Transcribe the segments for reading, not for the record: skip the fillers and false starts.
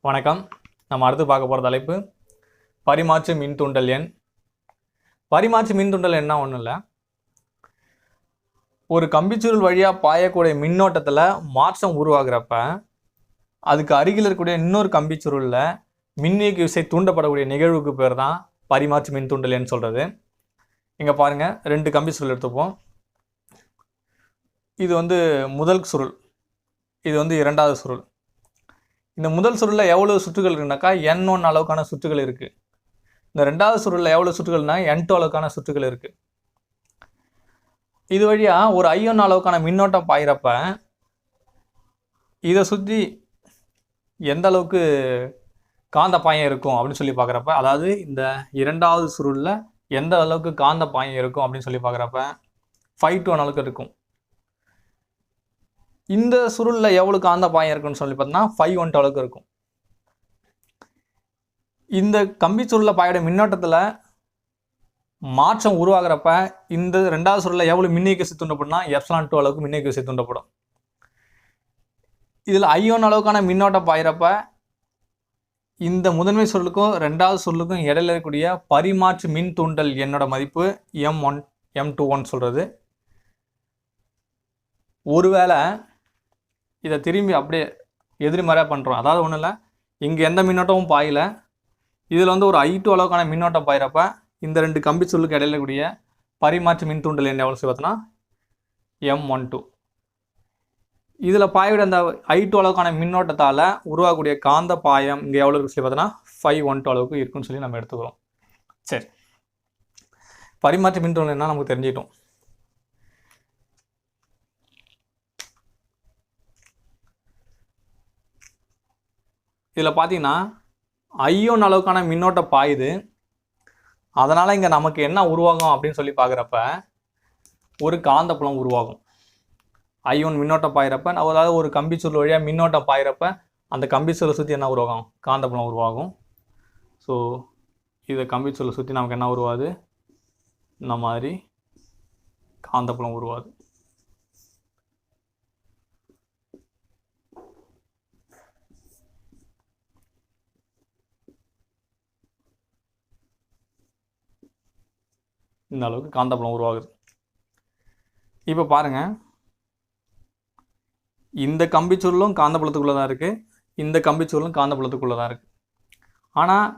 வணக்கம். நம்ம அடுத்து பார்க்க போகிற தலைப்பு பரிமாற்று மின்தூண்டல் எண். பரிமாற்று மின்தூண்டல் என்ன ஒன்றும் இல்லை, ஒரு கம்பிச்சுருள் வழியாக பாயக்கூடிய மின்னோட்டத்தில் மாற்றம் உருவாகிறப்ப அதுக்கு அருகில் இருக்கக்கூடிய இன்னொரு கம்பிச்சுருளில் மின்னியக்கு விசை தூண்டப்படக்கூடிய நிகழ்வுக்கு பேர் தான் பரிமாற்று மின்தூண்டல் எண் சொல்கிறது. இங்கே பாருங்கள், 2 கம்பிச்சுருள் எடுத்துப்போம். இது முதல் சுருள், இது இரண்டாவது சுருள். இந்த முதல் சுருளில் எவ்வளோ சுற்றுகள் இருக்குனாக்கா N1 அளவுக்கான சுற்றுகள் இருக்குது. இந்த ரெண்டாவது சுருளில் எவ்வளோ சுற்றுகள்னா N2 அளவுக்கான சுற்றுகள் இருக்குது. இது வழியாக ஒரு I1 அளவுக்கான மின்னோட்டம் பாயிறப்ப இதை சுற்றி எந்த அளவுக்கு காந்த பாயம் இருக்கும் அப்படின்னு சொல்லி பார்க்குறப்ப, அதாவது இந்த இரண்டாவது சுருளில் எந்த அளவுக்கு காந்த பாயம் இருக்கும் அப்படின்னு சொல்லி பார்க்குறப்ப 5 to 1 அளவுக்கு இருக்கும். இந்த சுருளில் எவ்வளோ காந்த பாயம் இருக்குன்னு சொல்லி பார்த்தோம்னா 5 அளவுக்கு இருக்கும். இந்த கம்பி சுருளில் பாயோட மின்னோட்டத்தில் மாற்றம் உருவாகிறப்ப இந்த ரெண்டாவது சுருளில் எவ்வளோ மின்னியக்கு விசை தூண்டப்படும்னா ε2 அளவுக்கு மின்னியக்கு விசை தூண்டப்படும். இதில் I1 அளவுக்கான மின்னோட்டம் பாயிறப்ப இந்த முதன்மை சுருளுக்கும் ரெண்டாவது சுருளுக்கும் இடையில இருக்கக்கூடிய பரிமாற்று மின் தூண்டல் எண்ணோட மதிப்பு M1 M21 சொல்கிறது. ஒருவேளை இதை திரும்பி அப்படியே எதிர்மறையாக பண்ணுறோம், அதாவது ஒன்றும் இல்லை, இங்கே எந்த மின்னோட்டமும் பாயல, இதில் ஒரு I2 அளவுக்கான மின்னோட்டம் பாயிறப்ப இந்த 2 கம்பி சுருளுக்கு இடையில கூடிய பரிமாற்று மின் தூண்டல் எண் எவ்வளோ சொல்லி பார்த்தோன்னா M12. இதில் பாயோட அந்த I2 அளவுக்கான மின்னோட்டத்தால் உருவாகக்கூடிய காந்த பாயம் இங்கே எவ்வளோ சொல்லி பார்த்தோன்னா 512 அளவுக்கு இருக்குன்னு சொல்லி நம்ம எடுத்துக்கிறோம். சரி, பரிமாற்று மின் தூண்டல் என்ன நமக்கு தெரிஞ்சிட்டோம். இதில் பார்த்தீங்கன்னா I1 அளவுக்கான மின்னோட்டம் பாயுது, அதனால் இங்கே நமக்கு என்ன உருவாகும் அப்படின்னு சொல்லி பார்க்குறப்ப ஒரு காந்தப்புலம் உருவாகும். I1 மின்னோட்டம் பாயிறப்ப, அதாவது ஒரு கம்பி சுருள் வழியாக மின்னோட்டம் பாயிறப்ப அந்த கம்பி சுருளை சுற்றி என்ன உருவாகும், காந்தப்புலம் உருவாகும். ஸோ இதை கம்பி சுருளை சுற்றி நமக்கு என்ன உருவாது, இந்த மாதிரி காந்தப்புலம் உருவாது. இந்த அளவுக்கு காந்தப்புலம் உருவாகுது. இப்போ பாருங்கள், இந்த கம்பிச்சுருளும் காந்தப்புலத்துக்குள்ளே தான் இருக்குது, இந்த கம்பிச்சுருளும் காந்தப்புலத்துக்குள்ளே தான் இருக்குது. ஆனால்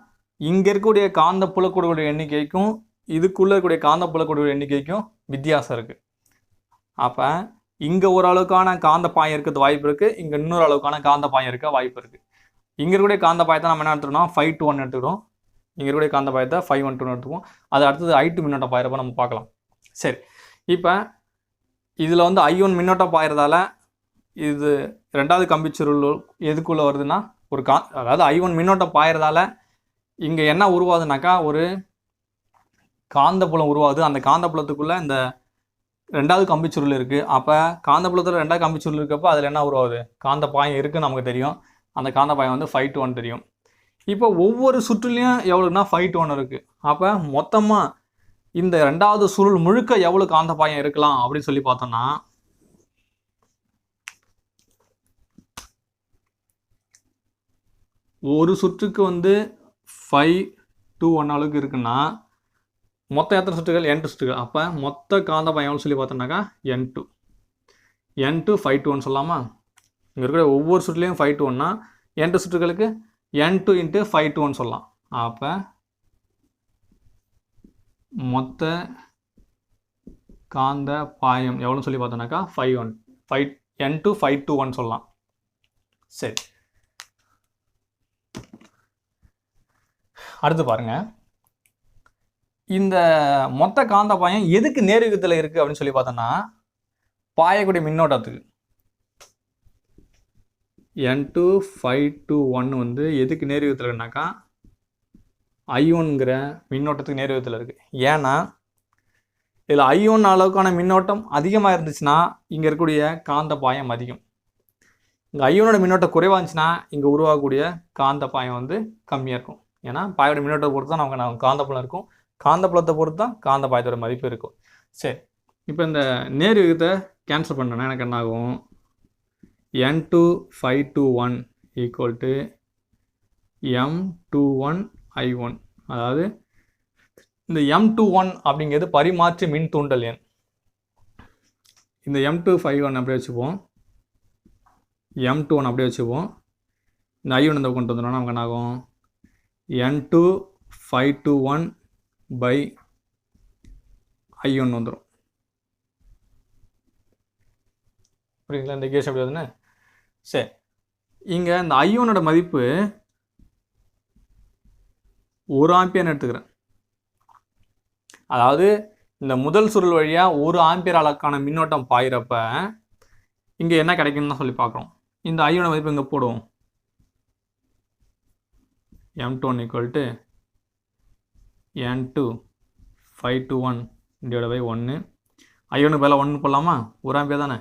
இங்கே இருக்கக்கூடிய காந்த புலக்கூடக்கூடிய எண்ணிக்கைக்கும் இதுக்குள்ளே இருக்கக்கூடிய காந்த புலக்கூடக்கூடிய எண்ணிக்கைக்கும் வித்தியாசம் இருக்குது. அப்போ இங்கே ஒரு அளவுக்கான காந்த பாயம் இருக்கிறது வாய்ப்பு இருக்குது, இங்கே இன்னொரு அளவுக்கான காந்த பாயம் இருக்க வாய்ப்பு இருக்குது. இங்கே இருக்கக்கூடிய காந்த பாயத்தை நம்ம என்ன எடுத்துக்கிறோம், 5 to 1 எடுத்துக்கிறோம். இங்கே இருக்கக்கூடிய காந்த பாயத்தை 512 எடுத்துக்குவோம். அது அடுத்தது I2 மின்னோட்டம் பாயிறப்ப நம்ம பார்க்கலாம். சரி, இப்போ இதில் I1 மின்னோட்டம் பாயிறதால இது ரெண்டாவது கம்பிச்சுருள் எதுக்குள்ளே வருதுன்னா அதாவது I1 மின்னோட்டம் பாயிறதால இங்கே என்ன உருவாதுனாக்கா ஒரு காந்தப்புலம் உருவாகுது. அந்த காந்தப்புலத்துக்குள்ளே இந்த ரெண்டாவது கம்பிச்சுருள் இருக்குது. அப்போ காந்தப்புலத்தில் ரெண்டாவது கம்பிச்சுருள் இருக்கப்போ அதில் என்ன உருவாகுது, காந்த பாயம் இருக்குதுன்னு நமக்கு தெரியும். அந்த காந்த பாயம் 5 to 1 தெரியும். இப்போ ஒவ்வொரு சுற்றுலையும் எவ்வளோன்னா 5 to 1 இருக்குது. அப்போ மொத்தமாக இந்த ரெண்டாவது சுருள் முழுக்க எவ்வளோ காந்த பாயம் இருக்கலாம் அப்படின்னு சொல்லி பார்த்தோம்னா ஒரு சுற்றுக்கு 5 to 1 அளவுக்கு இருக்குன்னா மொத்தம் எத்தனை சுற்றுகள், N2 சுற்றுகள். அப்போ மொத்த காந்த பாயம் எவ்வளோ சொல்லி பார்த்தோம்னாக்கா N2 5 to 1 சொல்லலாமா. இங்கே இருக்கிற ஒவ்வொரு சுற்றுலையும் 5 to 1னா N2 சுற்றுகளுக்கு N2 × 5 to 1 சொல்லலாம். அப்போ மொத்த காந்த பாயம் எவ்வளோன்னு சொல்லி பார்த்தோம்னாக்கா 5 N2 5 to 1 சொல்லலாம். சரி, அடுத்து பாருங்கள், இந்த மொத்த காந்த பாயம் எதுக்கு நேர்விகிதத்தில் இருக்குது அப்படின்னு சொல்லி பார்த்தோன்னா பாயக்கூடிய மின்னோட்டத்துக்கு. N2 5 to 1 எதுக்கு நேர்விகிதத்தில் இருக்குனாக்கா I1ங்கிற மின்னோட்டத்துக்கு நேர்விகிதத்தில் இருக்குது. ஏன்னா இதில் I1 அளவுக்கான மின்னோட்டம் அதிகமாக இருந்துச்சுன்னா இங்கே இருக்கக்கூடிய காந்த பாயம் அதிகம். இங்கே I1ஓட மின்னோட்டம் குறைவாக இருந்துச்சுன்னா இங்கே உருவாகக்கூடிய காந்த பாயம் கம்மியாக இருக்கும். ஏன்னா பாயோட மின்னோட்டத்தை பொறுத்து தான் நமக்கு காந்தப்புலம் இருக்கும், காந்தப்புலத்தை பொறுத்து தான் காந்த பாயத்தோட மதிப்பு இருக்கும். சரி, இப்போ இந்த நேர்விகிதத்தை கேன்சல் பண்ணோன்னா எனக்கு என்ன ஆகும், N2 5 to 1 equal to M21 I1. அதாவது இந்த M21 அப்படிங்கிறது பரிமாற்று மின் தூண்டல் எண். இந்த M251 அப்படியே வச்சுப்போம், M21 அப்படியே வச்சுப்போம். இந்த I1 இந்த கொண்டு வந்துடும், நமக்கு என்ன ஆகும்? N2521 by I1 வந்துடும். புரியுங்களா? இந்த கேஸ் எப்படி வருதுன்னு. சரி, இங்கே இந்த I1ஓட மதிப்பு 1 ஆம்பியர்னு எடுத்துக்கிறேன். அதாவது இந்த முதல் சுருள் வழியாக 1 ஆம்பியர் அளவுக்கான மின்னோட்டம் பாயிறப்ப இங்கே என்ன கிடைக்குன்னு தான் சொல்லி பார்க்குறோம். இந்த I1ஓட மதிப்பு இங்கே போடுவோம். M21 = N2521 / 1. I1 பதிலாக 1 போடலாமா? 1 ஆம்பியர் தானே?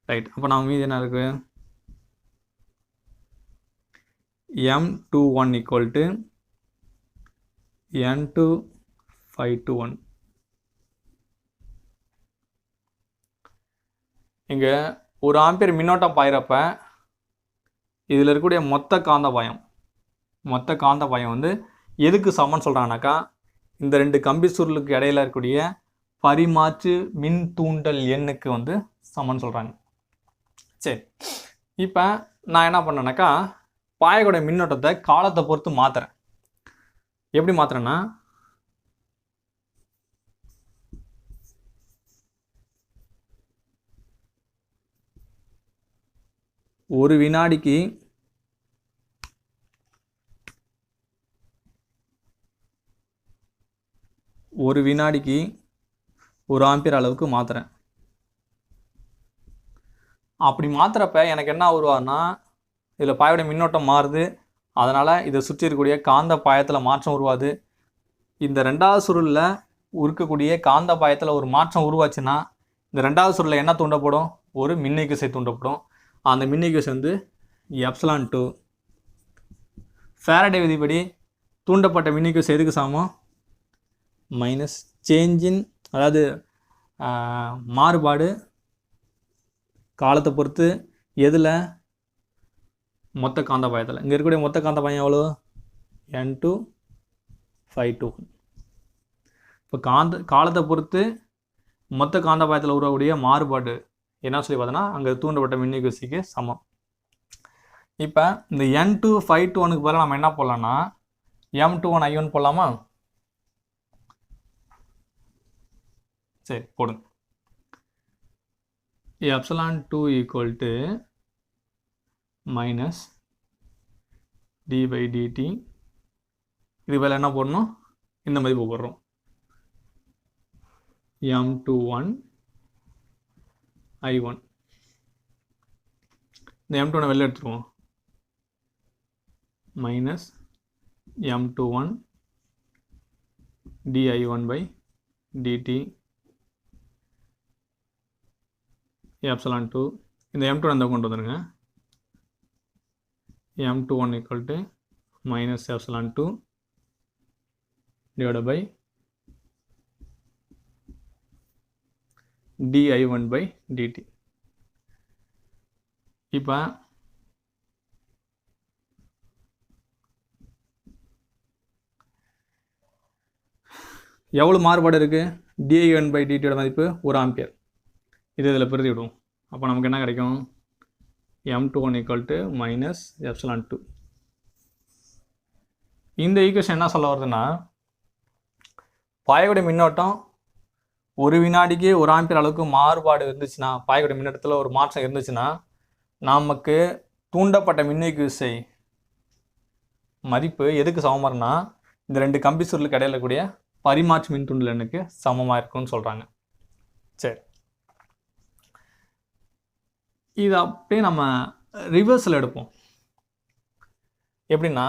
ரைட். அப்போ நம்ம மீதி என்ன இருக்குது? M21 = N2521. இங்கே 1 ஆம்பியர் மின்னோட்டம் பாயிறப்ப இதில் இருக்கக்கூடிய மொத்த காந்த பாயம் வந்து எதுக்கு சமன்னு சொல்கிறாங்கனாக்கா, இந்த 2 கம்பி சுருளுக்கு இடையில இருக்கக்கூடிய பரிமாற்று மின் தூண்டல் எண்ணுக்கு வந்து சமன்னு சொல்கிறாங்க. சரி, இப்போ நான் என்ன பண்ணேன்னாக்கா, பாயக்கூடிய மின்னோட்டத்தை காலத்தை பொறுத்து மாற்றுறேன். எப்படி மாற்றுறேன்னா, ஒரு வினாடிக்கு 1 ஆம்பியர் அளவுக்கு மாற்றுறேன். அப்படி மாற்றுறப்ப எனக்கு என்ன உருவாகுன்னா, இதில் பாயோட மின்னோட்டம் மாறுது. அதனால் இதை சுற்றி இருக்கக்கூடிய காந்த பாயத்தில் மாற்றம் உருவாது. இந்த 2வது சுருளில் இருக்கக்கூடிய காந்த பாயத்தில் ஒரு மாற்றம் உருவாச்சுன்னா இந்த 2வது சுருளில் என்ன தூண்டப்படும்? ஒரு மின்னியக்கு தூண்டப்படும். அந்த மின்னியக்கு வந்து ε2. ஃபாரடே விதிப்படி தூண்டப்பட்ட மின்னியக்கு எதுக்கு சமம்? மைனஸ் சேஞ்சின், அதாவது மாறுபாடு காலத்தை பொறுத்து எதில்? மொத்த காந்த பாயத்தில். இங்கே இருக்கக்கூடிய மொத்த காந்த பாயம் எவ்வளோ? N251. இப்போ காலத்தை பொறுத்து மொத்த காந்த பாயத்தில் உருவாகக்கூடிய மாறுபாடு என்ன சொல்லி பார்த்தோன்னா அங்கே தூண்டப்பட்ட மின்னியக்கு சமம். இப்போ இந்த N251க்கு பதிலாக நம்ம என்ன போடலாம்னா M21 I1 போடலாமா? சரி, போடுங்க. ε2 - d/dt. இது பதில் என்ன போடணும்? இந்த மதிப்பு போடுறோம். M21 I1. இந்த M21 வெளில எடுத்துருவோம். Minus M21 dI1/dt ε2. இந்த M21 அந்த கொண்டு வந்துடுங்க. M21 = -ε2 / dI1/dt. இப்போ எவ்வளோ மாறுபாடு இருக்குது? dI1/dt மதிப்பு 1 ஆம்பியர். இதில் பிரதி விடுவோம். அப்போ நமக்கு என்ன கிடைக்கும்? M21 = -ε2. இந்த ஈக்குவேஷன் என்ன சொல்ல வருதுன்னா, பாயக்கூடிய மின்னோட்டம் 1 வினாடிக்கு 1 ஆம்பியர் அளவுக்கு மாறுபாடு இருந்துச்சுன்னா, பாயக்கூடிய மின்னோட்டத்தில் ஒரு மாற்றம் இருந்துச்சுன்னா, நமக்கு தூண்டப்பட்ட மின்னியக்கு விசை மதிப்பு எதுக்கு சமமாகனா இந்த 2 கம்பி சுருளுக்கு இடையில கூடிய பரிமாற்று மின் தூண்டல் எண்ணுக்கு சமமாக இருக்குன்னு சொல்கிறாங்க. சரி, இது அப்படியே நம்ம ரிவர்ஸில் எடுப்போம். எப்படின்னா,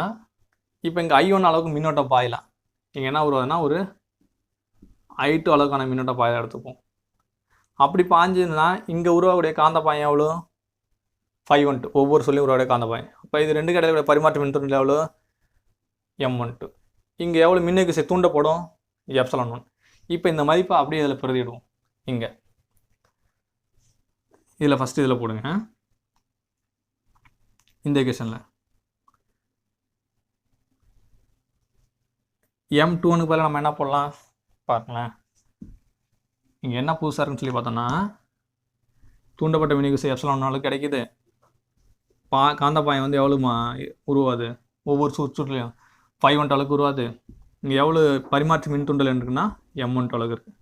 இப்போ இங்கே I1 அளவுக்கு மின்னோட்டம் பாயலாம். இங்கே என்ன வருவதுன்னா ஒரு I2 அளவுக்கான மின்னோட்டம் பாயம் எடுத்துப்போம். அப்படி பாய்ஞ்சதுன்னா இங்கே உருவாகக்கூடிய காந்த பாயம் எவ்வளோ? 512. ஒவ்வொரு சொல்லியும் உருவாகக்கூடிய காந்த பாயம். அப்போ இது 2 இடையில பரிமாற்ற மின் தூண்டல் எவ்வளோ? M12. இங்கே எவ்வளோ மின்னியக்கு தூண்டப்படும்? ε1. இப்போ இந்த மதிப்பை அப்படியே இதில் பிரதிடுவோம். இதில் ஃபஸ்ட்டு இதில் போடுங்க. இந்த ஈக்குவேஷனில் M2 பதிலாக நம்ம என்ன போடலாம் பாருங்களேன். இங்கே என்ன புதுசாக இருக்குன்னு சொல்லி பார்த்தோன்னா தூண்டப்பட்ட மின்னிகுசை ε1 கிடைக்குது. காந்தப்பாயம் வந்து எவ்வளோ உருவாது ஒவ்வொரு சுற்றுலையும் 5 அளவுக்கு உருவாது. இங்கே எவ்வளோ பரிமாற்று மின் தூண்டல் இருக்குன்னா M1 அளவுக்கு இருக்குது.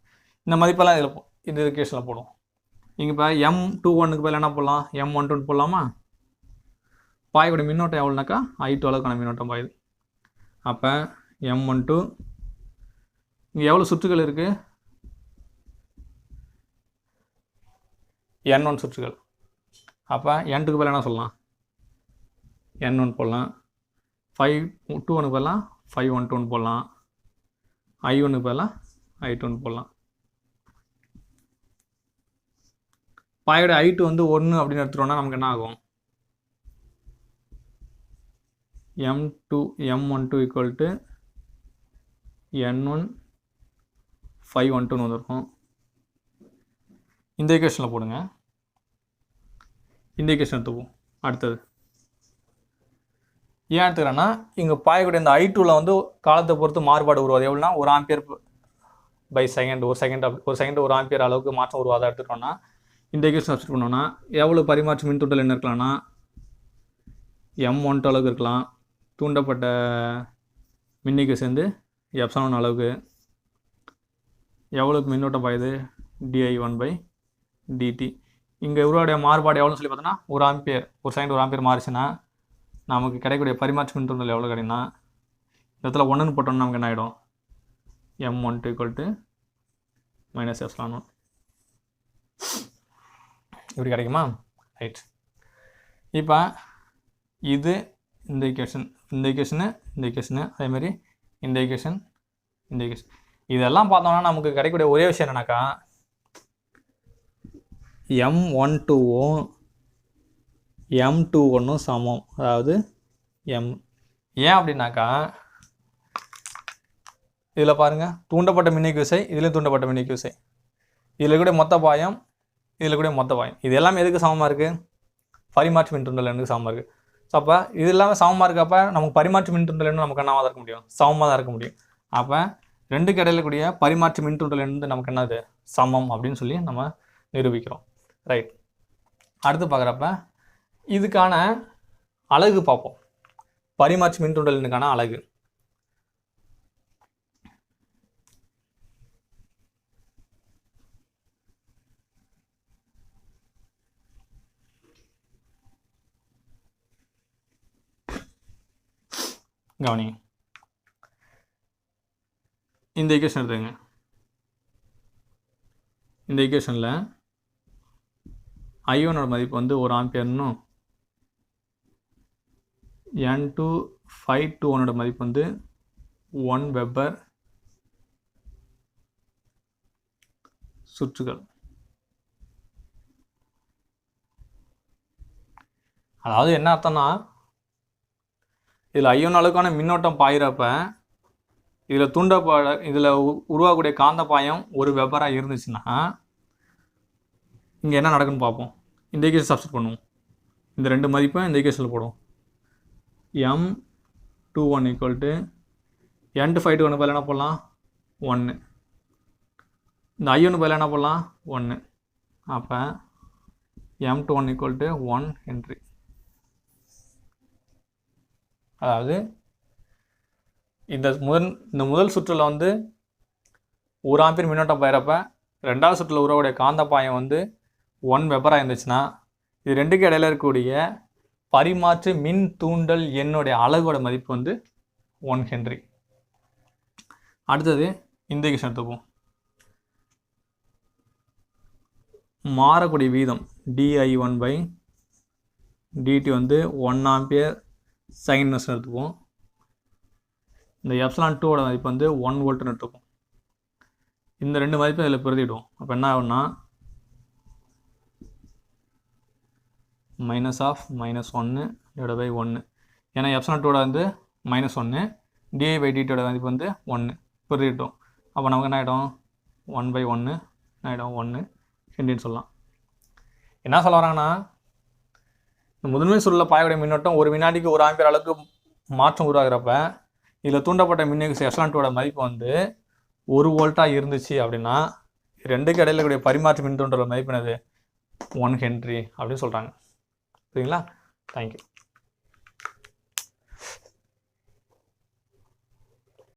இந்த மதிப்பெல்லாம் இதில் இந்த கேஸில் போடும். இங்கே இப்போ M21 பதில் என்ன போடலாம் M12 போடலாமா? பாயக்கூடிய மின்னோட்டம் எவ்வளோனாக்கா I2 அளவுக்கான மின்னோட்டம் பாயுது. அப்போ M12 இங்கே எவ்வளோ சுற்றுகள் இருக்குது N1 சுற்றுகள். அப்போ N2 பதில் என்ன சொல்லலாம் N1 போடலாம். 521 பதிலாக 512 போடலாம். I1 பதிலாக I2 போடலாம். பாயோட I2 வந்து 1 அப்படின்னு எடுத்துட்டோம்னா நமக்கு என்ன ஆகும் M12 ஈக்குவல் டு N1 512 வந்துருக்கும். இந்த ஈக்குவேஷனில் போடுங்க. இந்த ஈக்குவேஷன் எடுத்துப்போம். அடுத்தது ஏன் எடுத்துக்கிறேன்னா இங்கே பாயக்கூடிய இந்த I2வில் வந்து காலத்தை பொறுத்து மாறுபாடு உருவாது. எவ்வளோனா 1 ஆம்பியர் பை செகண்ட், ஒரு செகண்ட் 1 ஆம்பியர் அளவுக்கு மாற்றம் உருவாத எடுத்துட்டோம்னா இந்த ஈக்குவேஷன் சப்ஸ்டிட் பண்ணோன்னா எவ்வளோ பரிமாற்று மின் தூண்டல் என்ன இருக்கலாம்னா M12 அளவுக்கு இருக்கலாம். தூண்டப்பட்ட மின்னிக்கு சேர்ந்து ε1 அளவுக்கு எவ்வளோக்கு மின்னோட்டம் பாயுது di1/dt. இங்கே உருவாடைய மாறுபாடு எவ்வளோன்னு சொல்லி பார்த்தோன்னா 1 ஆம்பியர், ஒரு செகண்ட் 1 ஆம்பியர் மாறிச்சுன்னா நமக்கு கிடைக்கக்கூடிய பரிமாற்று மின் தூண்டல் எவ்வளோ கிடைக்குன்னா இந்த இடத்துல 1ன்னு போட்டோம்னா நமக்கு என்ன ஆகிடும் M12 ஈக்குவல் டு -ε1 இப்படி கிடைக்குமா? ரைட். இப்போ இது இந்த ஈக்குவேஷனு அதேமாதிரி இந்த ஈக்குவேஷன் இதெல்லாம் பார்த்தோம்னா நமக்கு கிடைக்கக்கூடிய ஒரே விஷயம் என்னன்னாக்கா M12ம் M21 சமம். அதாவது ஏன் அப்படின்னாக்கா இதில் பாருங்கள் தூண்டப்பட்ட மின்னியக்கு விசை, இதுலேயும் தூண்டப்பட்ட மின்னியக்கு விசை, இதில் கூட மொத்த பாயம், இதில் கூட மொத்த பாயம், இது எல்லாமே எதுக்கு சமமாக இருக்குது பரிமாற்று மின் தூண்டல் எனக்கு சமமாக இருக்குது. ஸோ அப்போ இது எல்லாமே சமமாக இருக்கப்போ நமக்கு பரிமாற்று மின் தூண்டல் நமக்கு என்னவாக தான் இருக்க முடியும் சமமாக தான் இருக்க முடியும். அப்போ ரெண்டுக்கு இடையில கூடிய பரிமாற்று மின் தூண்டல் நமக்கு என்னது சமம் அப்படின்னு சொல்லி நம்ம நிரூபிக்கிறோம். ரைட். அடுத்து பார்க்குறப்ப இதுக்கான அலகு பார்ப்போம். பரிமாற்று மின் தூண்டலுக்கான அலகு கவனிங்க. இந்த ஈக்குவேஷன் எடுத்துங்க. இந்த ஈக்குவேஷனில் I1 மதிப்பு வந்து 1 ஆம்பியர்னும் N2 521 மதிப்பு வந்து 1 வெபர் சுற்றுகள். அதாவது என்ன அர்த்தம்னா இதில் I1 அளவுக்கான மின்னோட்டம் பாயிறப்ப இதில் உருவாகக்கூடிய காந்த பாயம் 1 வெபராக இருந்துச்சுன்னா இங்கே என்ன நடக்குன்னு பார்ப்போம். இந்த ஈக்குவேஷன் சப்ஸ்டிட் பண்ணுவோம். இந்த ரெண்டு மதிப்பை இந்த ஈக்குவேஷனில் போடுவோம். M21 ஈக்குவல் டு N2 521 பதில் என்ன போடலாம் 1, இந்த I1 பதில் என்ன போடலாம் 1. அப்போ M21 ஈக்குவல் டு 1 ஹென்றி. அதாவது இந்த முதல் சுற்றில் வந்து 1 ஆம்பியர் மின்னோட்டம் பாயிறப்ப ரெண்டாவது சுற்றில் உருவாடைய காந்த பாயம் வந்து 1 வெபராக இருந்துச்சுன்னா இது ரெண்டுக்கு இடையில இருக்கக்கூடிய பரிமாற்று மின் தூண்டல் எண்ணுடைய அலகோட மதிப்பு வந்து 1 ஹென்றி. அடுத்தது இந்த ஈக்குவேஷன் எடுத்துப்போம். மாறக்கூடிய வீதம் di1/dt வந்து 1 ஆம்பியர் செகண்ட் எடுத்துப்போம். இந்த ε2 மதிப்பு வந்து 1 வோல்ட்னு எடுத்துப்போம். இந்த ரெண்டு மதிப்பை இதில் பிரதிடுவோம். அப்போ என்ன ஆகும்னா -(-1) / 1. ஏன்னா ε2 வந்து -1, di/dt மதிப்பு வந்து 1 பிரதிட்டோம். அப்போ நமக்கு என்ன ஆகிடும் 1/1 என்ன ஆகிடும் 1 ஹென்றின்னு சொல்லலாம். என்ன சொல்ல வராங்கன்னா இந்த முதன்மை சுருளில் பாயக்கூடிய மின்னோட்டம் ஒரு வினாடிக்கு 1 ஆம்பியர் அளவுக்கு மாற்றம் உருவாகிறப்ப இதில் தூண்டப்பட்ட மின்னேக்கு எப்சிலான்2 மதிப்பு வந்து 1 வோல்ட்டாக இருந்துச்சு அப்படின்னா ரெண்டுக்கு இடையில கூடிய பரிமாற்று மின் தூண்டலோட மதிப்பு என்னது 1 ஹென்றி அப்படின்னு சொல்கிறாங்க. சரிங்களா? தேங்க்யூ.